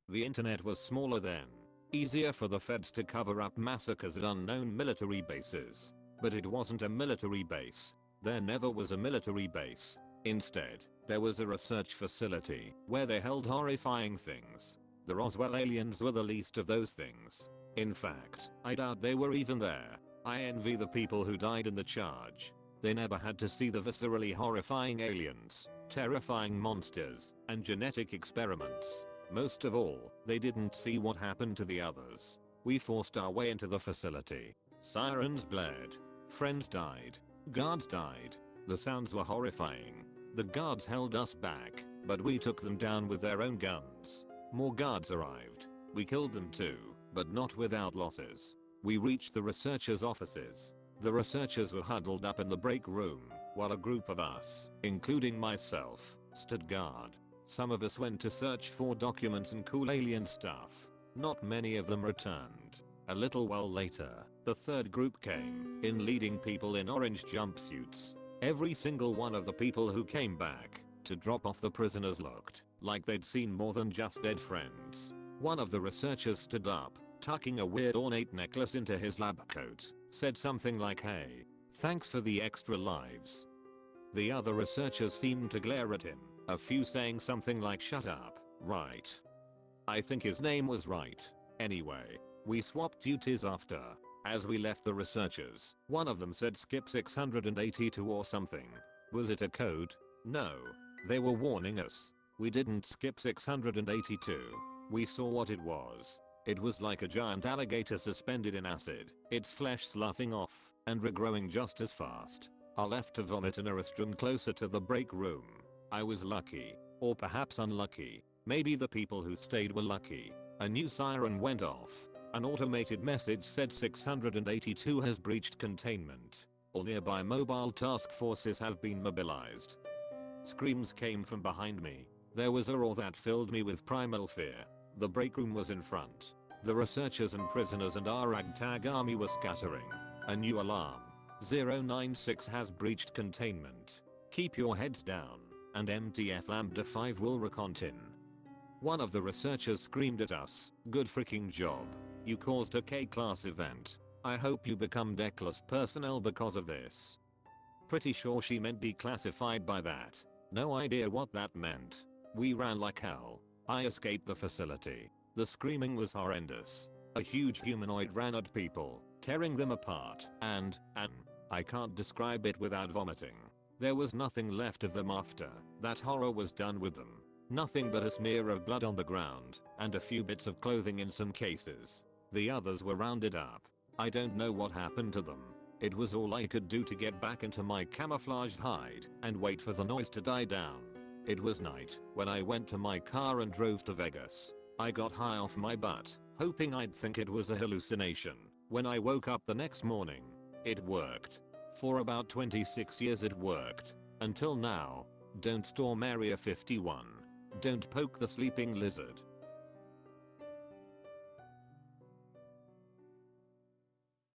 The internet was smaller then. Easier for the feds to cover up massacres at unknown military bases. But it wasn't a military base. There never was a military base. Instead, there was a research facility where they held horrifying things. The Roswell aliens were the least of those things. In fact, I doubt they were even there. I envy the people who died in the charge. They never had to see the viscerally horrifying aliens, terrifying monsters, and genetic experiments. Most of all, they didn't see what happened to the others. We forced our way into the facility. Sirens blared. Friends died. Guards died. The sounds were horrifying. The guards held us back, but we took them down with their own guns. More guards arrived. We killed them too, but not without losses. We reached the researchers' offices. The researchers were huddled up in the break room, while a group of us, including myself, stood guard. Some of us went to search for documents and cool alien stuff. Not many of them returned. A little while later, the third group came, in leading people in orange jumpsuits. Every single one of the people who came back to drop off the prisoners looked like they'd seen more than just dead friends. One of the researchers stood up, tucking a weird ornate necklace into his lab coat, said something like, "Hey, thanks for the extra lives." The other researchers seemed to glare at him, a few saying something like, "Shut up, right?" I think his name was Right. Anyway, we swapped duties after. As we left the researchers, one of them said skip 682 or something. Was it a code? No. They were warning us. We didn't skip 682. We saw what it was. It was like a giant alligator suspended in acid, its flesh sloughing off and regrowing just as fast. I left to vomit in a restroom closer to the break room. I was lucky. Or perhaps unlucky. Maybe the people who stayed were lucky. A new siren went off. An automated message said 682 has breached containment. All nearby mobile task forces have been mobilized. Screams came from behind me. There was a roar that filled me with primal fear. The break room was in front. The researchers and prisoners and our ragtag army were scattering. A new alarm. 096 has breached containment. Keep your heads down, and MTF Lambda 5 will recontin. One of the researchers screamed at us, "Good freaking job. You caused a K-class event. I hope you become deckless personnel because of this." Pretty sure she meant declassified by that. No idea what that meant. We ran like hell. I escaped the facility. The screaming was horrendous. A huge humanoid ran at people, tearing them apart, and I can't describe it without vomiting. There was nothing left of them after that. Horror was done with them. Nothing but a smear of blood on the ground, and a few bits of clothing in some cases. The others were rounded up. I don't know what happened to them. It was all I could do to get back into my camouflaged hide and wait for the noise to die down. It was night when I went to my car and drove to Vegas. I got high off my butt, hoping I'd think it was a hallucination. When I woke up the next morning, it worked. For about 26 years it worked. Until now. Don't storm Area 51. Don't poke the sleeping lizard.